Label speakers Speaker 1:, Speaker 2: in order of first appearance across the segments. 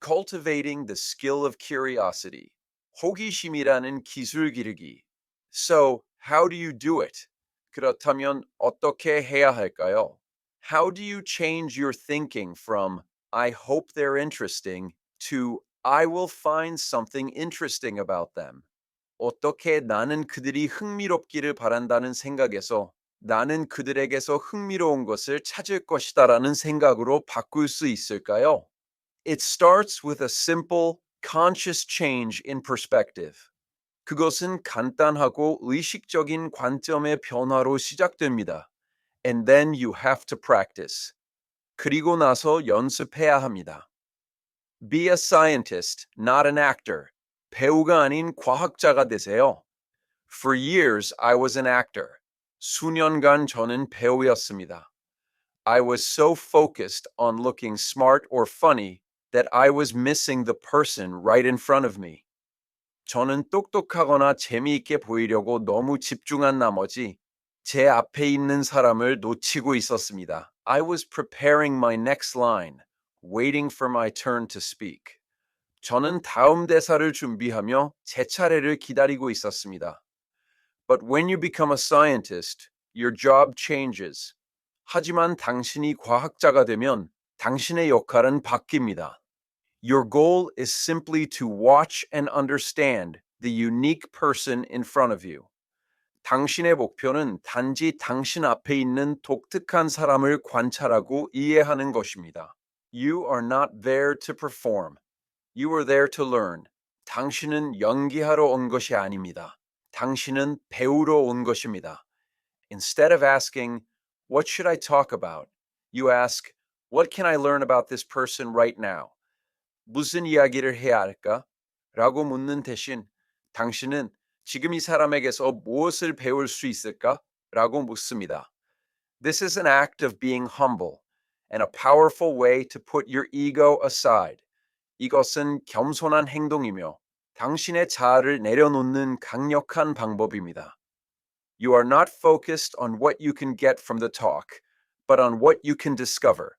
Speaker 1: cultivating the skill of curiosity. 호기심이라는 기술 기르기. So, how do you do it? 그렇다면 어떻게 해야 할까요? How do you change your thinking from I hope they're interesting to I will find something interesting about them? 어떻게 나는 그들이 흥미롭기를 바란다는 생각에서 나는 그들에게서 흥미로운 것을 찾을 것이다라는 생각으로 바꿀 수 있을까요? It starts with a simple, conscious change in perspective. 그것은 간단하고 의식적인 관점의 변화로 시작됩니다. And then you have to practice. 그리고 나서 연습해야 합니다. Be a scientist, not an actor. 배우가 아닌 과학자가 되세요. For years, I was an actor. 수년간 저는 배우였습니다. I was so focused on looking smart or funny that I was missing the person right in front of me. 저는 똑똑하거나 재미있게 보이려고 너무 집중한 나머지 제 앞에 있는 사람을 놓치고 있었습니다. I was preparing my next line, waiting for my turn to speak. 저는 다음 대사를 준비하며 제 차례를 기다리고 있었습니다. But when you become a scientist, your job changes. 하지만 당신이 과학자가 되면 당신의 역할은 바뀝니다. Your goal is simply to watch and understand the unique person in front of you. 당신의 목표는 단지 당신 앞에 있는 독특한 사람을 관찰하고 이해하는 것입니다. You are not there to perform. You are there to learn. 당신은 연기하러 온 것이 아닙니다. 당신은 배우러 온 것입니다. Instead of asking, what should I talk about? You ask, what can I learn about this person right now? 무슨 이야기를 해야 할까? 라고 묻는 대신 당신은 지금 이 사람에게서 무엇을 배울 수 있을까? 라고 묻습니다. This is an act of being humble and a powerful way to put your ego aside. 이것은 겸손한 행동이며 당신의 자아를 내려놓는 강력한 방법입니다. You are not focused on what you can get from the talk, but on what you can discover.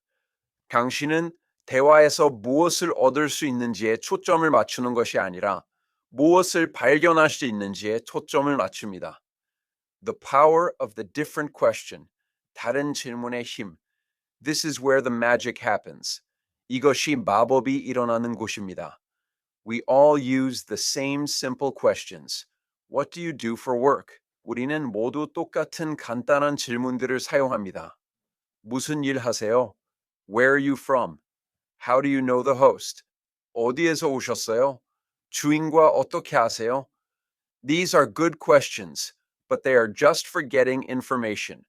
Speaker 1: 당신은 대화에서 무엇을 얻을 수 있는지에 초점을 맞추는 것이 아니라 무엇을 발견할 수 있는지에 초점을 맞춥니다. The power of the different question. 다른 질문의 힘. This is where the magic happens. 이것이 마법이 일어나는 곳입니다. We all use the same simple questions. What do you do for work? 우리는 모두 똑같은 간단한 질문들을 사용합니다. 무슨 일 하세요? Where are you from? How do you know the host? 어디에서 오셨어요? 주인과 어떻게 아세요? These are good questions, but they are just for getting information.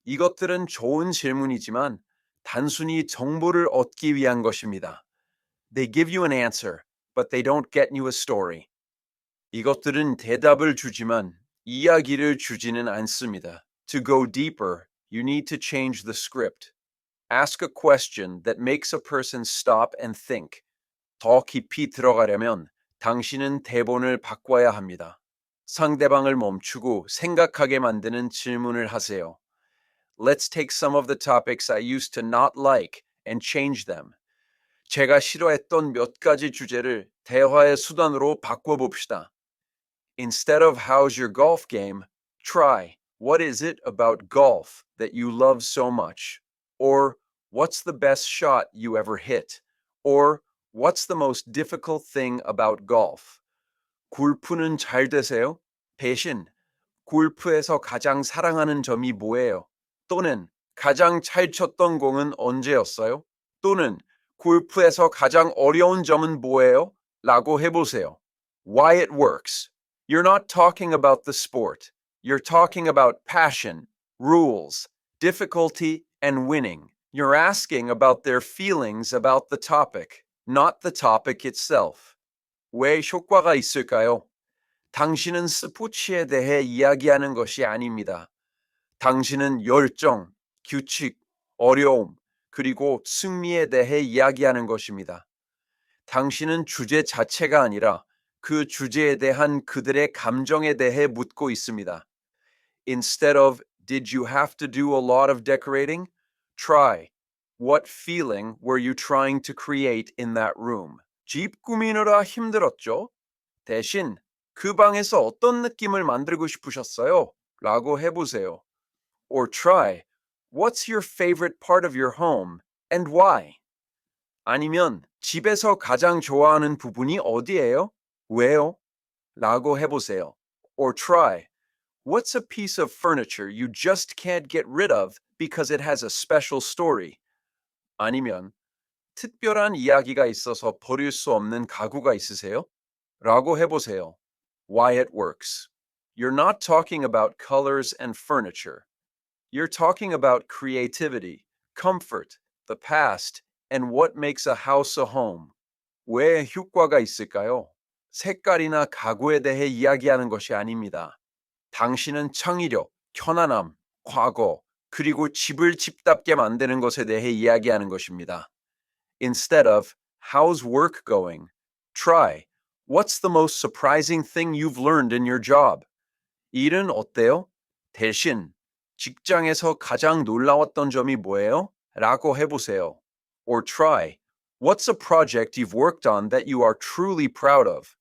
Speaker 1: 이것들은 좋은 질문이지만 단순히 정보를 얻기 위한 것입니다. They give you an answer, but they don't get you a story. 이것들은 대답을 주지만 이야기를 주지는 않습니다. To go deeper, you need to change the script. Ask a question that makes a person stop and think. 더 깊이 들어가려면 당신은 대본을 바꿔야 합니다. 상대방을 멈추고 생각하게 만드는 질문을 하세요. Let's take some of the topics I used to not like and change them. 제가 싫어했던 몇 가지 주제를 대화의 수단으로 바꿔봅시다. Instead of how's your golf game, try what is it about golf that you love so much? Or what's the best shot you ever hit? Or what's the most difficult thing about golf? 골프는 잘 되세요? 대신 골프에서 가장 사랑하는 점이 뭐예요? 또는 가장 잘 쳤던 공은 언제였어요? 또는 골프에서 가장 어려운 점은 뭐예요? 라고 해보세요. Why it works. You're not talking about the sport. You're talking about passion, rules, difficulty, and winning. You're asking about their feelings about the topic, not the topic itself. 왜 효과가 있을까요? 당신은 스포츠에 대해 이야기하는 것이 아닙니다. 당신은 열정, 규칙, 어려움, 그리고 승리에 대해 이야기하는 것입니다. 당신은 주제 자체가 아니라 그 주제에 대한 그들의 감정에 대해 묻고 있습니다. Instead of, did you have to do a lot of decorating? Try, What feeling were you trying to create in that room? 집 꾸미느라 힘들었죠? 대신 그 방에서 어떤 느낌을 만들고 싶으셨어요? 라고 해보세요. Or try, what's your favorite part of your home and why? 아니면 집에서 가장 좋아하는 부분이 어디예요? 왜요? 라고 해보세요. Or try, what's a piece of furniture you just can't get rid of because it has a special story? 아니면 특별한 이야기가 있어서 버릴 수 없는 가구가 있으세요? 라고 해보세요. Why it works. You're not talking about colors and furniture. You're talking about creativity, comfort, the past, and what makes a house a home. 왜 효과가 있을까요? 색깔이나 가구에 대해 이야기하는 것이 아닙니다. 당신은 창의력, 편안함, 과거, 그리고 집을 집답게 만드는 것에 대해 이야기하는 것입니다. Instead of, how's work going? Try, what's the most surprising thing you've learned in your job? 일은 어때요? 대신, 직장에서 가장 놀라웠던 점이 뭐예요? 라고 해보세요. Or try, what's a project you've worked on that you are truly proud of?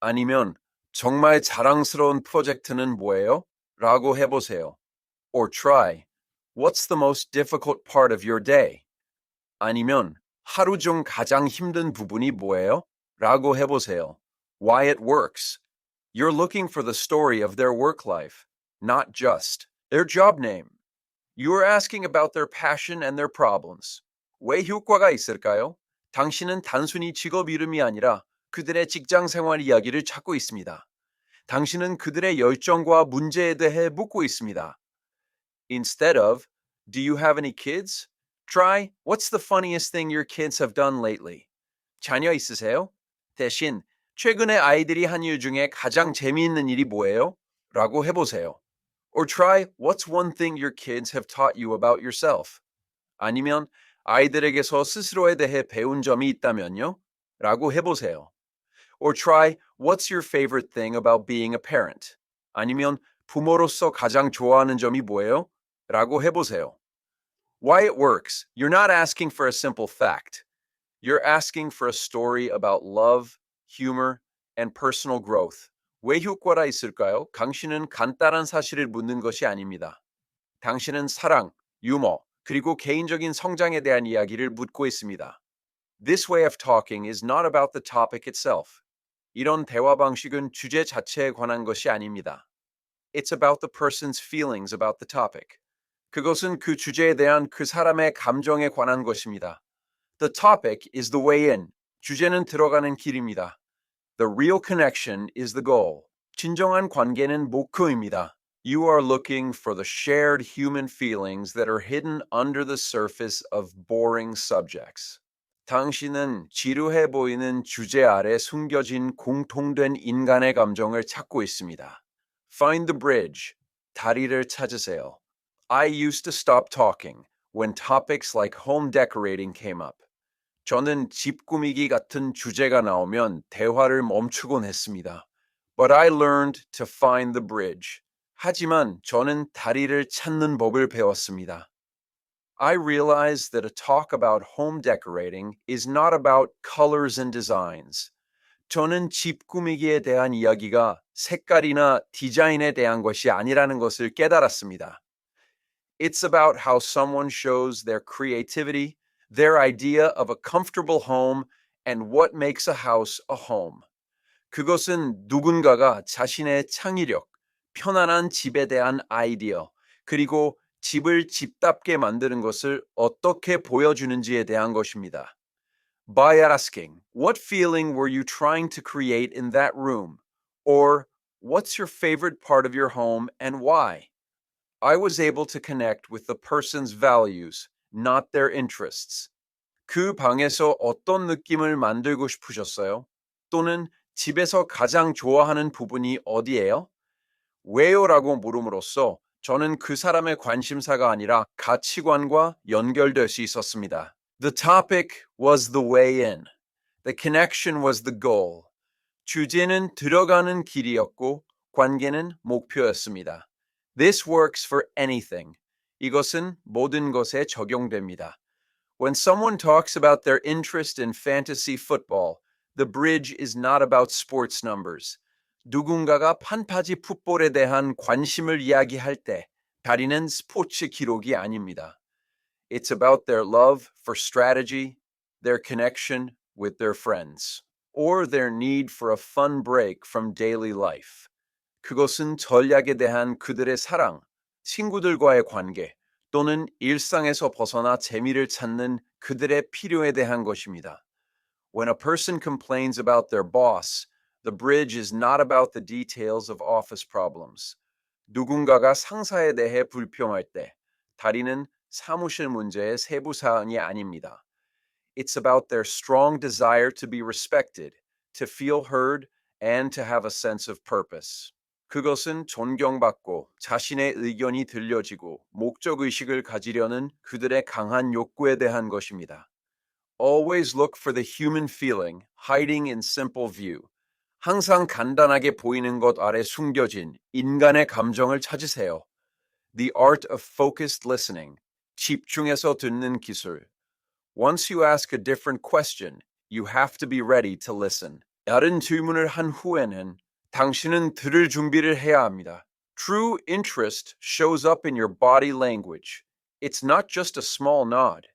Speaker 1: 아니면, 정말 자랑스러운 프로젝트는 뭐예요? 라고 해보세요. Or try, what's the most difficult part of your day? 아니면, 하루 중 가장 힘든 부분이 뭐예요? 라고 해보세요. Why it works. You're looking for the story of their work life, not just their job name. You are asking about their passion and their problems. 왜 효과가 있을까요? 당신은 단순히 직업 이름이 아니라 그들의 직장 생활 이야기를 찾고 있습니다. 당신은 그들의 열정과 문제에 대해 묻고 있습니다. Instead of, do you have any kids? Try, what's the funniest thing your kids have done lately? 자녀 있으세요? 대신, 최근에 아이들이 한 일 중에 가장 재미있는 일이 뭐예요? 라고 해보세요. Or try, what's one thing your kids have taught you about yourself? 아니면, 아이들에게서 스스로에 대해 배운 점이 있다면요? 라고 해보세요. Or try, what's your favorite thing about being a parent? 아니면, 부모로서 가장 좋아하는 점이 뭐예요? 라고 해보세요. Why it works. You're not asking for a simple fact. You're asking for a story about love, humor, and personal growth. 왜 효과가 있을까요? 당신은 간단한 사실을 묻는 것이 아닙니다. 당신은 사랑, 유머, 그리고 개인적인 성장에 대한 이야기를 묻고 있습니다. This way of talking is not about the topic itself. 이런 대화 방식은 주제 자체에 관한 것이 아닙니다. It's about the person's feelings about the topic. 그것은 그 주제에 대한 그 사람의 감정에 관한 것입니다. The topic is the way in. 주제는 들어가는 길입니다. The real connection is the goal. 진정한 관계는 목표입니다. You are looking for the shared human feelings that are hidden under the surface of boring subjects. 당신은 지루해 보이는 주제 아래 숨겨진 공통된 인간의 감정을 찾고 있습니다. Find the bridge. 다리를 찾으세요. I used to stop talking when topics like home decorating came up. 저는 집 꾸미기 같은 주제가 나오면 대화를 멈추곤 했습니다. But I learned to find the bridge. 하지만 저는 다리를 찾는 법을 배웠습니다. I realized that a talk about home decorating is not about colors and designs. 저는 집 꾸미기에 대한 이야기가 색깔이나 디자인에 대한 것이 아니라는 것을 깨달았습니다. It's about how someone shows their creativity, their idea of a comfortable home, and what makes a house a home. 그것은 누군가가 자신의 창의력, 편안한 집에 대한 아이디어, 그리고 집을 집답게 만드는 것을 어떻게 보여주는지에 대한 것입니다. By asking, what feeling were you trying to create in that room? Or, what's your favorite part of your home and why? I was able to connect with the person's values, not their interests. 그 방에서 어떤 느낌을 만들고 싶으셨어요? 또는 집에서 가장 좋아하는 부분이 어디예요? 왜요라고 물음으로써 저는 그 사람의 관심사가 아니라 가치관과 연결될 수 있었습니다. The topic was the way in. The connection was the goal. 주제는 들어가는 길이었고 관계는 목표였습니다. This works for anything. 이것은 모든 것에 적용됩니다. When someone talks about their interest in fantasy football, the bridge is not about sports numbers. 누군가가 판타지 풋볼에 대한 관심을 이야기할 때 다리는 스포츠 기록이 아닙니다. It's about their love for strategy, their connection with their friends, or their need for a fun break from daily life. 그것은 전략에 대한 그들의 사랑, 친구들과의 관계, 또는 일상에서 벗어나 재미를 찾는 그들의 필요에 대한 것입니다. When a person complains about their boss, the bridge is not about the details of office problems. 누군가가 상사에 대해 불평할 때 다리는 사무실 문제의 세부 사항이 아닙니다. It's about their strong desire to be respected, to feel heard, and to have a sense of purpose. 그것은 존경받고 자신의 의견이 들려지고 목적의식을 가지려는 그들의 강한 욕구에 대한 것입니다. Always look for the human feeling hiding in simple view. 항상 간단하게 보이는 것 아래 숨겨진 인간의 감정을 찾으세요. The art of focused listening. 집중해서 듣는 기술. Once you ask a different question, you have to be ready to listen. 다른 질문을 한 후에는 당신은 들을 준비를 해야 합니다. True interest shows up in your body language. It's not just a small nod.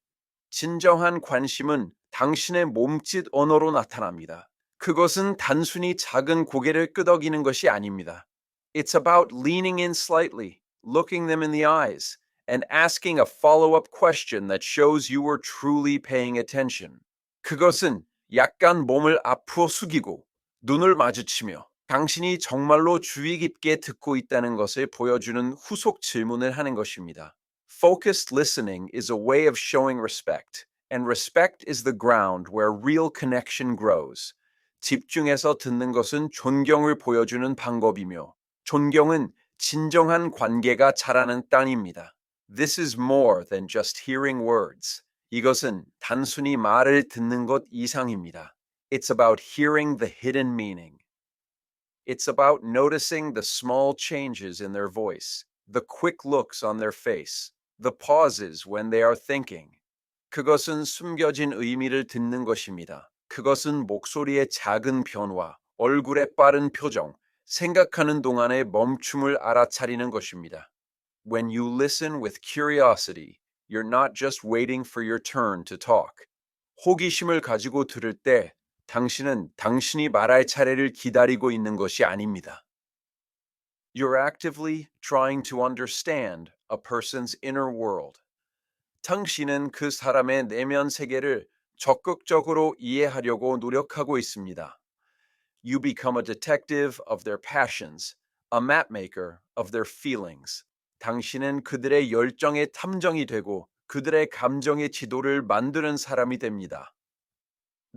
Speaker 1: 진정한 관심은 당신의 몸짓 언어로 나타납니다. 그것은 단순히 작은 고개를 끄덕이는 것이 아닙니다. It's about leaning in slightly, looking them in the eyes, and asking a follow-up question that shows you were truly paying attention. 그것은 약간 몸을 앞으로 숙이고 눈을 마주치며 당신이 정말로 주의 깊게 듣고 있다는 것을 보여주는 후속 질문을 하는 것입니다. Focused listening is a way of showing respect, and respect is the ground where real connection grows. 집중해서 듣는 것은 존경을 보여주는 방법이며, 존경은 진정한 관계가 자라는 땅입니다. This is more than just hearing words. 이것은 단순히 말을 듣는 것 이상입니다. It's about hearing the hidden meaning. It's about noticing the small changes in their voice, the quick looks on their face, the pauses when they are thinking. 그것은 숨겨진 의미를 듣는 것입니다. 그것은 목소리의 작은 변화, 얼굴의 빠른 표정, 생각하는 동안의 멈춤을 알아차리는 것입니다. When you listen with curiosity, you're not just waiting for your turn to talk. 호기심을 가지고 들을 때 당신은 당신이 말할 차례를 기다리고 있는 것이 아닙니다. You're actively trying to understand a person's inner world. 당신은 그 사람의 내면 세계를 적극적으로 이해하려고 노력하고 있습니다. You become a detective of their passions, a mapmaker of their feelings. 당신은 그들의 열정의 탐정이 되고 그들의 감정의 지도를 만드는 사람이 됩니다.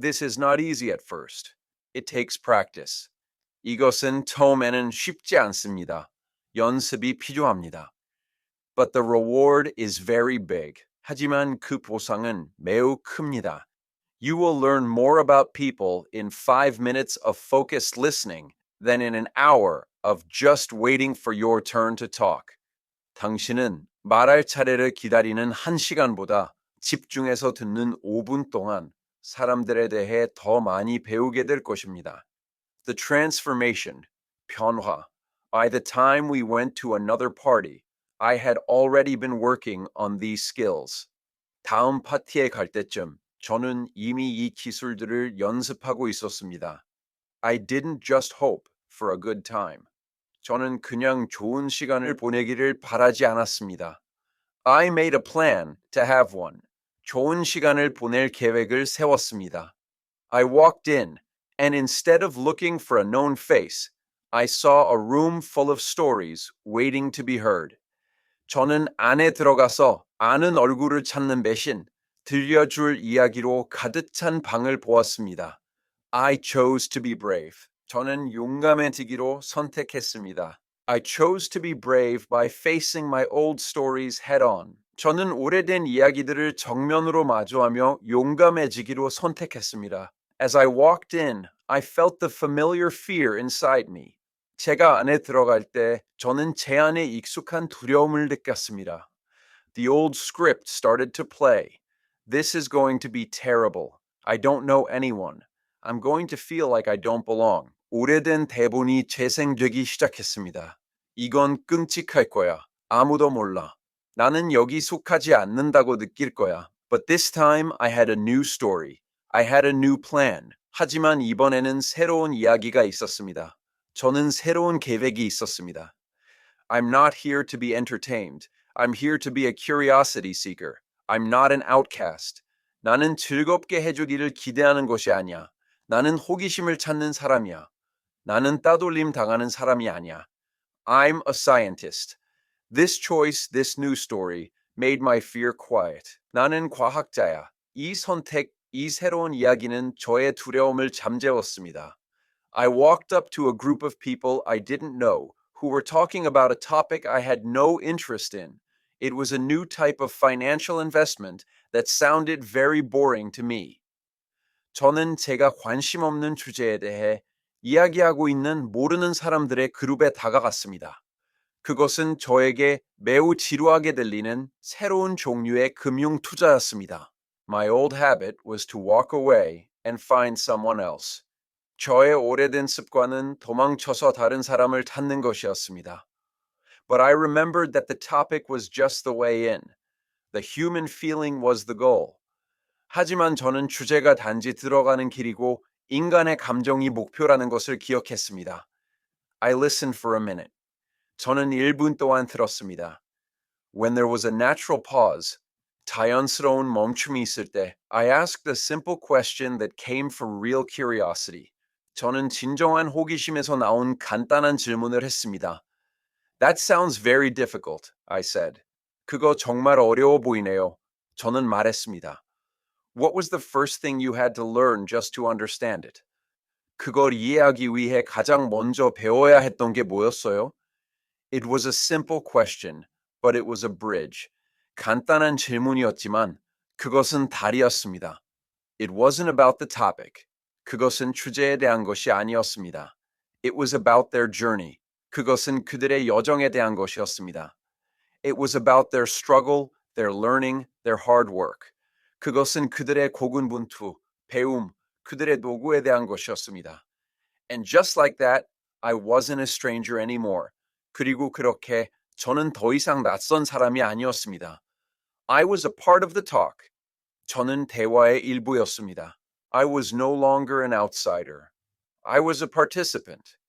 Speaker 1: This is not easy at first. It takes practice. 이것은 처음에는 쉽지 않습니다. 연습이 필요합니다. But the reward is very big. 하지만 그 보상은 매우 큽니다. You will learn more about people in 5 minutes of focused listening than in an hour of just waiting for your turn to talk. 당신은 말할 차례를 기다리는 1시간보다 집중해서 듣는 5분 동안 사람들에 대해 더 많이 배우게 될 것입니다. The transformation, 변화. By the time we went to another party, I had already been working on these skills. 다음 파티에 갈 때쯤 저는 이미 이 기술들을 연습하고 있었습니다. I didn't just hope for a good time. 저는 그냥 좋은 시간을 보내기를 바라지 않았습니다. I made a plan to have one. 좋은 시간을 보낼 계획을 세웠습니다. I walked in, and instead of looking for a known face, I saw a room full of stories waiting to be heard. 저는 안에 들어가서 아는 얼굴을 찾는 대신 들려줄 이야기로 가득 찬 방을 보았습니다. I chose to be brave. 저는 용감해지기로 선택했습니다. I chose to be brave by facing my old stories head on. 저는 오래된 이야기들을 정면으로 마주하며 용감해지기로 선택했습니다. As I walked in, I felt the familiar fear inside me. 제가 안에 들어갈 때 저는 제 안에 익숙한 두려움을 느꼈습니다. The old script started to play. This is going to be terrible. I don't know anyone. I'm going to feel like I don't belong. 오래된 대본이 재생되기 시작했습니다. 이건 끔찍할 거야. 아무도 몰라. 나는 여기 속하지 않는다고 느낄 거야. But this time I had a new story. I had a new plan. 하지만 이번에는 새로운 이야기가 있었습니다. 저는 새로운 계획이 있었습니다. I'm not here to be entertained. I'm here to be a curiosity seeker. I'm not an outcast. 나는 즐겁게 해주기를 기대하는 것이 아니야. 나는 호기심을 찾는 사람이야. 나는 따돌림 당하는 사람이 아니야. I'm a scientist. This choice, this new story, made my fear quiet. 나는 과학자야. 이 선택, 이 새로운 이야기는 저의 두려움을 잠재웠습니다. I walked up to a group of people I didn't know who were talking about a topic I had no interest in. It was a new type of financial investment that sounded very boring to me. 저는 제가 관심 없는 주제에 대해 이야기하고 있는 모르는 사람들의 그룹에 다가갔습니다. 그것은 저에게 매우 지루하게 들리는 새로운 종류의 금융 투자였습니다. My old habit was to walk away and find someone else. 저의 오래된 습관은 도망쳐서 다른 사람을 찾는 것이었습니다. But I remembered that the topic was just the way in. The human feeling was the goal. 하지만 저는 주제가 단지 들어가는 길이고 인간의 감정이 목표라는 것을 기억했습니다. I listened for a minute. 저는 1분 동안 들었습니다. When there was a natural pause, 자연스러운 멈춤이 있을 때, I asked a simple question that came from real curiosity. 저는 진정한 호기심에서 나온 간단한 질문을 했습니다. That sounds very difficult, I said. 그거 정말 어려워 보이네요. 저는 말했습니다. What was the first thing you had to learn just to understand it? 그걸 이해하기 위해 가장 먼저 배워야 했던 게 뭐였어요? It was a simple question, but it was a bridge. 간단한 질문이었지만 그것은 다리였습니다. It wasn't about the topic. 그것은 주제에 대한 것이 아니었습니다. It was about their journey. 그것은 그들의 여정에 대한 것이었습니다. It was about their struggle, their learning, their hard work. 그것은 그들의 고군분투, 배움, 그들의 노고에 대한 것이었습니다. And just like that, I wasn't a stranger anymore. 그리고 그렇게 저는 더 이상 낯선 사람이 아니었습니다. I was a part of the talk. 저는 대화의 일부였습니다. I was no longer an outsider. I was a participant.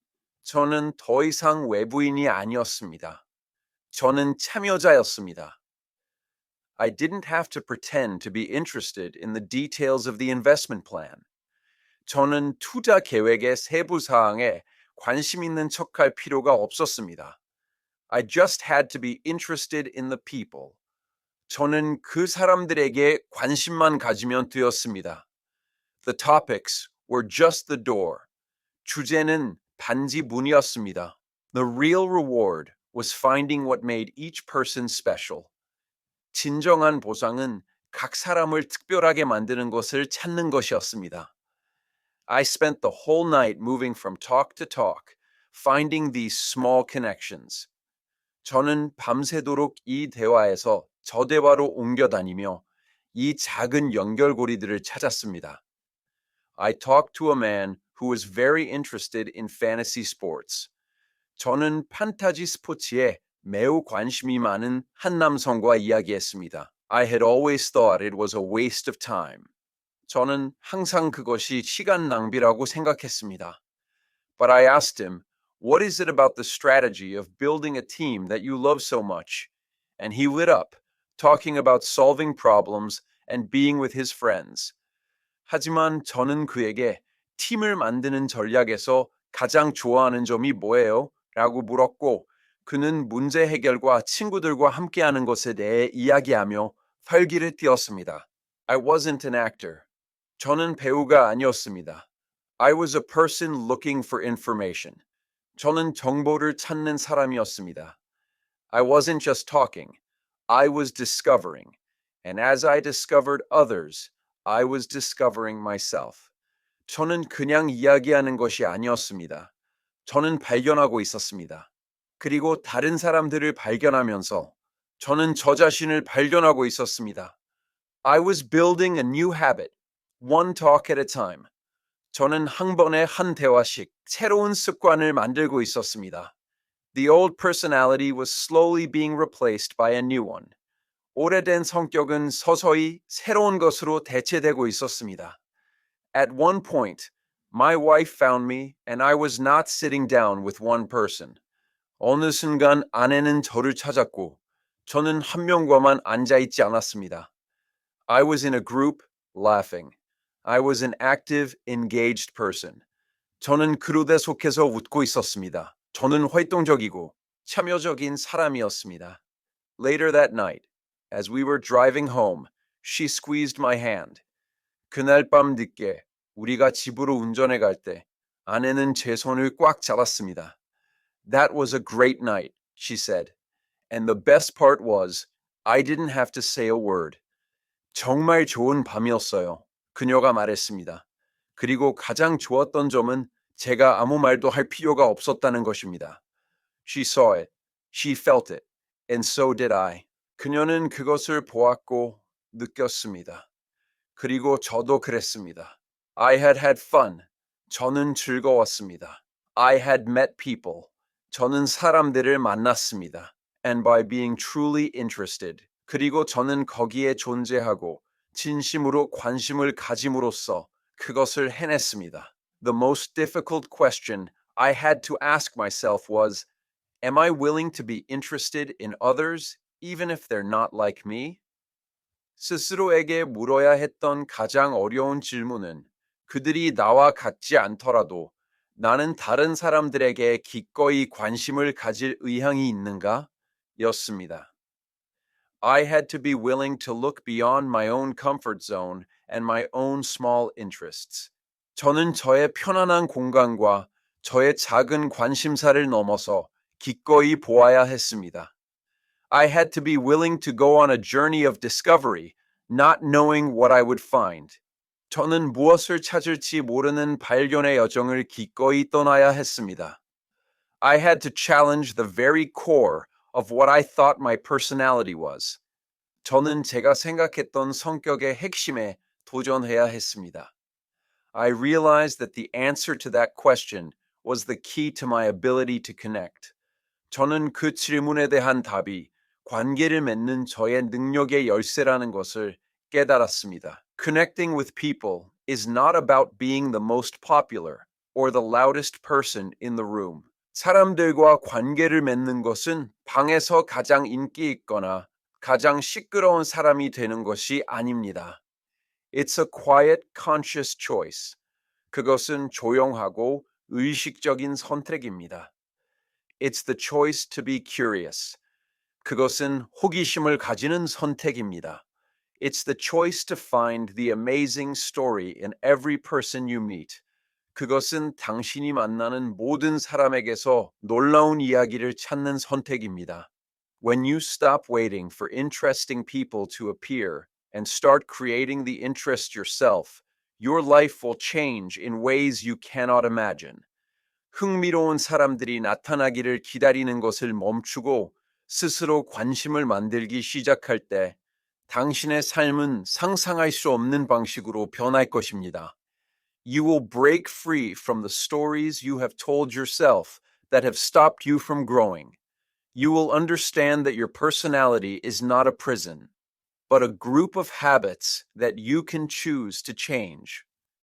Speaker 1: 저는 더 이상 외부인이 아니었습니다. 저는 참여자였습니다. I didn't have to pretend to be interested in the details of the investment plan. 저는 투자 계획의 세부 사항에 관심 있는 척할 필요가 없었습니다. I just had to be interested in the people. 저는 그 사람들에게 관심만 가지면 되었습니다. The topics were just the door. 주제는 반지 문이었습니다. The real reward was finding what made each person special. 진정한 보상은 각 사람을 특별하게 만드는 것을 찾는 것이었습니다. I spent the whole night moving from talk to talk, finding these small connections. 저는 밤새도록 이 대화에서 저 대화로 옮겨다니며 이 작은 연결고리들을 찾았습니다. I talked to a man who was very interested in fantasy sports. 저는 판타지 스포츠에 매우 관심이 많은 한 남성과 이야기했습니다. I had always thought it was a waste of time. 저는 항상 그것이 시간 낭비라고 생각했습니다. But I asked him, what is it about the strategy of building a team that you love so much? And he lit up, talking about solving problems and being with his friends. 하지만 저는 그에게 팀을 만드는 전략에서 가장 좋아하는 점이 뭐예요? 라고 물었고 그는 문제 해결과 친구들과 함께하는 것에 대해 이야기하며 활기를 띠었습니다. I wasn't an actor. 저는 배우가 아니었습니다. I was a person looking for information. 저는 정보를 찾는 사람이었습니다. I wasn't just talking. I was discovering. And as I discovered others, I was discovering myself. 저는 그냥 이야기하는 것이 아니었습니다. 저는 발견하고 있었습니다. 그리고 다른 사람들을 발견하면서 저는 저 자신을 발견하고 있었습니다. I was building a new habit, one talk at a time. 저는 한 번에 한 대화씩 새로운 습관을 만들고 있었습니다. The old personality was slowly being replaced by a new one. 오래된 성격은 서서히 새로운 것으로 대체되고 있었습니다. At one point, my wife found me and I was not sitting down with one person. 어느 순간 아내는 저를 찾았고 저는 한 명과만 앉아 있지 않았습니다. I was in a group, laughing. I was an active, engaged person. 저는 그룹에 속해서 웃고 있었습니다. 저는 활동적이고 참여적인 사람이었습니다. Later that night, as we were driving home, she squeezed my hand. 그날 밤 늦게 우리가 집으로 운전해 갈 때 아내는 제 손을 꽉 잡았습니다. That was a great night, she said. And the best part was, I didn't have to say a word. 정말 좋은 밤이었어요. 그녀가 말했습니다. 그리고 가장 좋았던 점은 제가 아무 말도 할 필요가 없었다는 것입니다. She saw it. She felt it. And so did I. 그녀는 그것을 보았고 느꼈습니다. 그리고 저도 그랬습니다. I had had fun. 저는 즐거웠습니다. I had met people. 저는 사람들을 만났습니다. And by being truly interested. 그리고 저는 거기에 존재하고 진심으로 관심을 가짐으로써 그것을 해냈습니다. The most difficult question I had to ask myself was, am I willing to be interested in others even if they're not like me? 스스로에게 물어야 했던 가장 어려운 질문은 그들이 나와 같지 않더라도 나는 다른 사람들에게 기꺼이 관심을 가질 의향이 있는가? 였습니다. I had to be willing to look beyond my own comfort zone and my own small interests. 저는 저의 편안한 공간과 저의 작은 관심사를 넘어서 기꺼이 보아야 했습니다. I had to be willing to go on a journey of discovery, not knowing what I would find. 저는 무엇을 찾을지 모르는 발견의 여정을 기꺼이 떠나야 했습니다. I had to challenge the very core of what I thought my personality was. 저는 제가 생각했던 성격의 핵심에 도전해야 했습니다. I realized that the answer to that question was the key to my ability to connect. 저는 그 질문에 대한 답이 관계를 맺는 저의 능력의 열쇠라는 것을 깨달았습니다. Connecting with people is not about being the most popular or the loudest person in the room. 사람들과 관계를 맺는 것은 방에서 가장 인기 있거나 가장 시끄러운 사람이 되는 것이 아닙니다. It's a quiet, conscious choice. 그것은 조용하고 의식적인 선택입니다. It's the choice to be curious. 그것은 호기심을 가지는 선택입니다. It's the choice to find the amazing story in every person you meet. 그것은 당신이 만나는 모든 사람에게서 놀라운 이야기를 찾는 선택입니다. When you stop waiting for interesting people to appear and start creating the interest yourself, your life will change in ways you cannot imagine. 흥미로운 사람들이 나타나기를 기다리는 것을 멈추고 스스로 관심을 만들기 시작할 때 당신의 삶은 상상할 수 없는 방식으로 변할 것입니다. You will break free from the stories you have told yourself that have stopped you from growing. You will understand that your personality is not a prison, but a group of habits that you can choose to change.